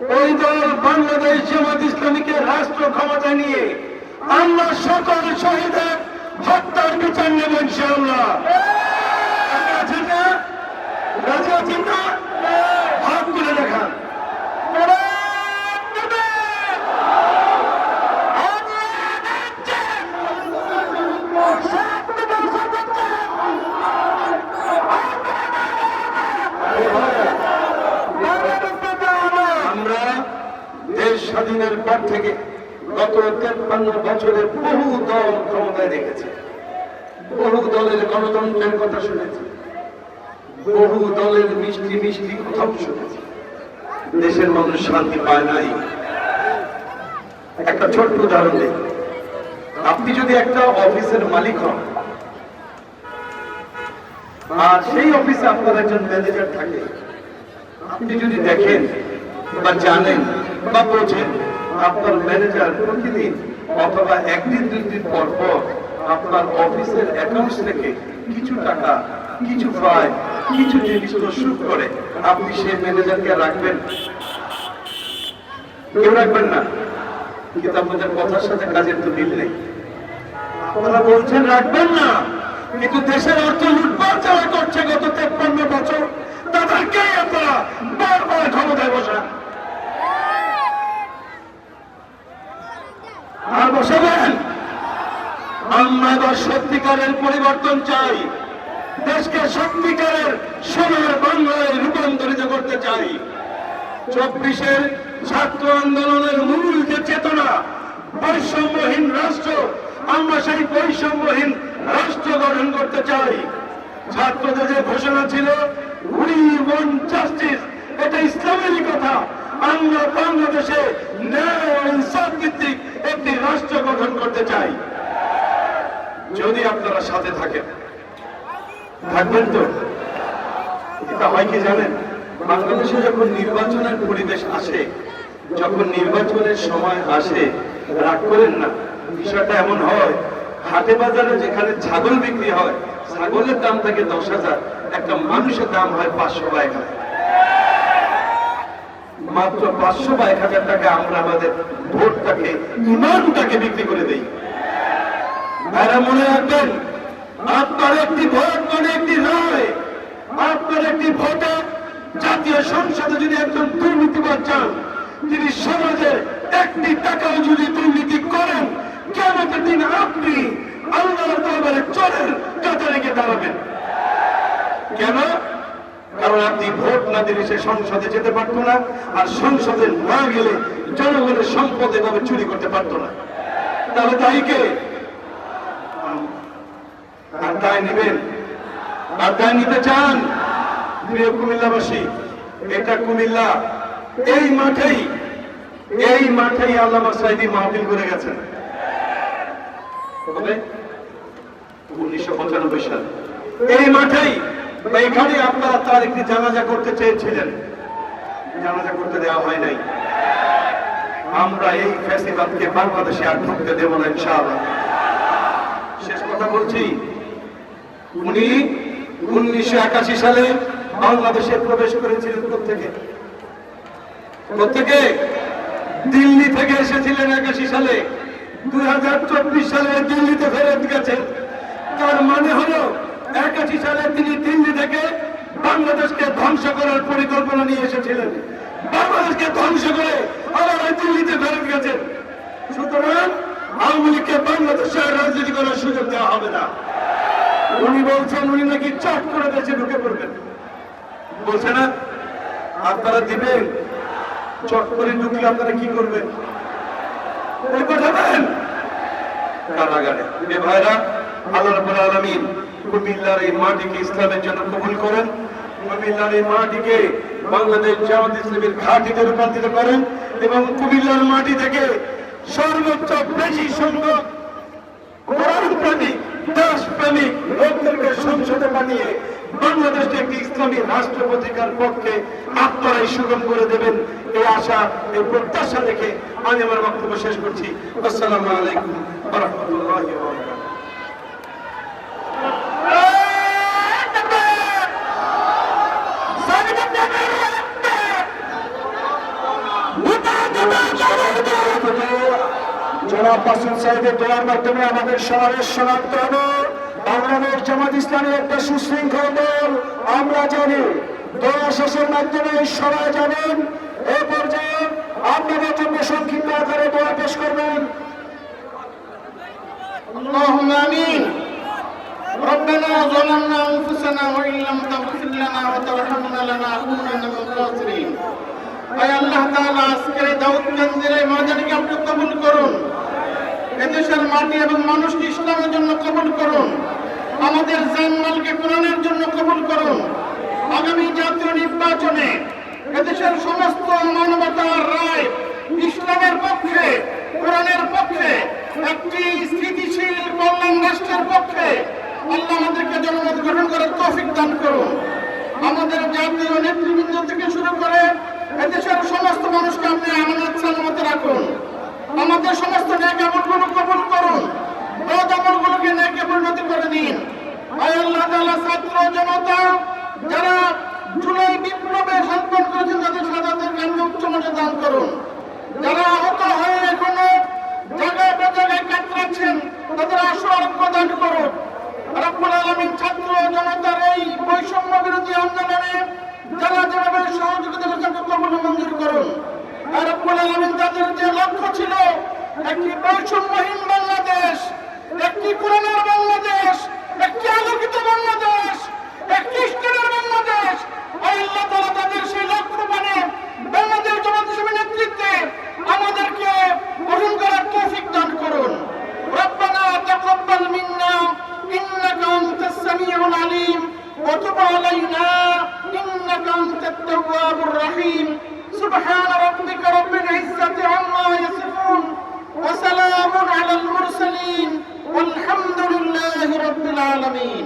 ওই দল বাংলাদেশ জামাত ইসলামীকে রাষ্ট্র ক্ষমতা নিয়ে আমরা সকল শহীদের হত্যার বিচার নেব ইনশাআল্লাহ। আছেন না? রাজি আছেন না? হাত তুলে দেখান। আমরা দেশ স্বাধীনের পর থেকে গত 53 বছরে বহু দল ক্ষমতায় রেখেছে, বহু দলের গণতন্ত্রের কথা শুনেছি, বহু দলের মিষ্টি মিষ্টি কথাও শুনেছি। দেশের মানুষ শান্তি পায় নাই। একটা ছোট্ট উদাহরণ দিই। আপনি যদি একটা অফিসের মালিক হন আর সেই অফিসে আপনার একজন ম্যানেজার থাকে, আপনি যদি দেখেন বা জানেন বা বোঝেন আপনার ম্যানেজার প্রতিদিন অথবা একদিন দুই দিন পর পর আপনার অফিসের অ্যাকাউন্ট থেকে কিছু টাকা, কিছু ফাইল, কিছু জিনিস প্রস্তুত করে, আপনি সেই ম্যানেজারকে রাখবেন? কেউ রাখবেন না। কিন্তু আপনাদের কথার সাথে কাজের তো মিল নেই। আপনারা বলছেন রাখবেন না, কিন্তু দেশের অর্থ লুটপাট যারা করছে গত 53 বছর, তাদেরকে আপনারা বারবার ক্ষমতায় বসান। আর বসাবেন? আমরা এবার সত্যিকারের পরিবর্তন চাই। দেশকে সত্যিকারের সোনার বাংলায় রূপান্তরিত করতে চাই। 24-এর ছাত্র আন্দোলনের মূল যে চেতনা, বৈষম্যহীন রাষ্ট্র, আমরা সেই বৈষম্যহীন রাষ্ট্র গঠন করতে চাই। ছাত্রদের যে ঘোষণা ছিল উই ওয়ান্ট জাস্টিস, এটা ইসলামেরই কথা। আমরা বাংলাদেশে ন্যায় ও ইনসাফ ভিত্তিক একটি রাষ্ট্র গঠন করতে চাই। যদি আপনারা সাথে থাকেন, থাকবেন তো? এটা হয় কি জানেন, বাংলাদেশে যখন নির্বাচনের পরিবেশ আসে, যখন নির্বাচনের সময় আসে, রাগ করেন না, বিষয়টা এমন হয়, হাটে বাজারে যেখানে ছাগল বিক্রি হয়, ছাগলের দাম থাকে 10,000, একটা মানুষের দাম হয় 500 বা 1000। মাত্র 500 বা 1000 টাকা আমরা আমাদের ভোটটাকে, ইমানটাকে বিক্রি করে দেই। ভাইরা মনে রাখবেন, আপনার একটি ভোট মানে একটি রায়। আপনার একটি ভোটে জাতীয় সংসদে যদি একজন দুর্নীতিবাদ চান, তিনি সমাজের একটি টাকাও যদি দুর্নীতি করেন, কিয়ামতের দিন আপনি আল্লাহর দরবারে চোরের কাতারে গিয়ে দাঁড়াবেন। কেন? কারণ আপনি ভোট না দিলে সে সংসদে যেতে পারত না, আর সংসদে না গেলে জনগণের সম্পদ এভাবে চুরি করতে পারত না। তাহলে তাই কে? আর দায় নিবেন? আর দায় নিতে চান? প্রিয় কুমিল্লাবাসী, এটা কুমিল্লা, এই মাঠেই আল্লামা সাঈদী মাহফিল করে গেছেন। 1995 সালে এই মাঠেই, এখানে আপনারা তার একটি জানাজা করতে চেয়েছিলেন, জানাজা করতে দেওয়া হয় নাই। আমরা এই ফ্যাসিবাদকে বাংলাদেশে আর ঢুকতে দেব না ইনশাআল্লাহ। শেষ কথা বলছি, উনি 1981 সালে বাংলাদেশে প্রবেশ করেছিলেন। প্রত্যেকে দিল্লি থেকে এসেছিলেন 81 সালে। 2024 সালে দিল্লিতে ফেরত গেছেন। তার মানে হলো 81 সালে তিনি দিল্লি থেকে বাংলাদেশকে ধ্বংস করার পরিকল্পনা নিয়ে এসেছিলেন। বাংলাদেশকে ধ্বংস করে আবার দিল্লিতে ফেরত গেছেন। সুতরাং আওয়ামী লীগকে বাংলাদেশে রাজনীতি করার সুযোগ দেওয়া হবে না। উনি বলছেন উনি নাকি চট করে দেশে ঢুকে পড়বেন, বলছে না? আপনারা দিবেন? চট করে ঢুকলে আপনারা কি করবেন? পাঠাবেন কারাগারে। ভাইরা, আল্লাহ রাব্বুল আলামিন কুমিল্লার এই মাটিকে ইসলামের জন্য কবুল করেন। কুমিল্লার এই মাটিকে বাংলাদেশ জামাত ইসলামীর ঘাঁটিতে রূপান্তরিত করেন এবং কুমিল্লার মাটি থেকে সর্বোচ্চ বেশি সংখ্যক কোরআনপ্রেমিক, দেশপ্রেমিক লোকদেরকে সংসদে বানিয়ে বাংলাদেশকে একটি ইসলামী রাষ্ট্র প্রতিষ্ঠার পক্ষে আপনারাই সুগম করে দেবেন, এই আশা, এই প্রত্যাশা রেখে আমি আমার বক্তব্য শেষ করছি। আসসালামু আলাইকুম ওয়া রাহমাতুল্লাহি ওয়া বারাকাতুহু। জনাব মাসুদ সাহেবের দোয়ার মাধ্যমে আমাদের সমাবেশ সমাপ্ত হবে। বাংলাদেশ জামাত ইসলামী একটা সুশৃঙ্খল দল, আমরা জানি। দোয়া শেষের মাধ্যমে সবাই যাবেন। এই পর্যায়ে আপনাদের জন্য সংক্ষিপ্ত আকারে দোয়া পেশ করবেন। اللهم آمين. ربنا ظلمنا أنفسنا وإن لم تغفر لنا وترحمنا لنكونن من الخاسرين. আয় আল্লাহ তাআলা আজকের দাউদ কেন্দ্রের এই মাহফিলকে আপনি কবুল করুন। এদেশের মাটি এবং মানুষকে ইসলামের জন্য কবুল করুন। আমাদের জানমালকে কোরআনের জন্য কবুল করুন। আগামী জাতীয় নির্বাচনে এদেশের সমস্ত মানবতার রায় ইসলামের পক্ষে, কোরআনের পক্ষে, একটি স্থিতিশীল কল্যাণ রাষ্ট্রের পক্ষে আল্লাহ আমাদেরকে জনমত গঠন করার তৌফিক দান করুন। আমাদের জাতীয় নেতৃবৃন্দ থেকে শুরু করে এদেশের সমস্ত মানুষকে আপনি আমানত সালামতে রাখুন। আমাদের সমস্ত নেক আমলগুলো কবুল করুন। বদ আমলগুলোকে নেকে পরিণত করে দিন। আয় আল্লাহ তাআলা, ছাত্র জনতা যারা জুলাই বিপ্লবে সম্পন্ন করেছেন তাদের শাহাদাতের কারণে উচ্চ মর্যাদা দান করুন। যারা আহত হয়ে এখনো জায়গায় জায়গায় কাতরাচ্ছেন তাদের আশু আরোগ্য দান করুন। রব্বুল আলামিন ছাত্র জনতার এই বৈষম্য বিরোধী আন্দোলনে যারা যেভাবে সহযোগিতা করেছেন কবুল মঞ্জুর করুন। আর রব্বুল আলামিন তাদের যে লক্ষ্য ছিল একটি বৈষম্যহীন বাংলাদেশ, একটি কোরআনের বাংলাদেশ, একটি আলোকিত বাংলাদেশ, একটি ইসলামের বাংলাদেশ, আল্লাহ তাআলা তাদের সেই লক্ষ্য মানে বাংলাদেশ জামাত ইসলামীর নেতৃত্বে আমাদেরকে গ্রহণ করার তৌফিক দান করুন। রব্বানা তাকাব্বাল মিন্না ইন্নাকা আনতাস সামিউল আলিম ওয়া তুব আলাইনা ইন্নাকা আনতাত তাওয়াবুর রহিম। সুবহান রাব্বিকা রাব্বিল ইজ্জাতি আম্মা ইয়াসিফুন ওয়া সালামুন আলাল মুরসালিন ওয়ালহামদুলিল্লাহি রাব্বিল আলামিন।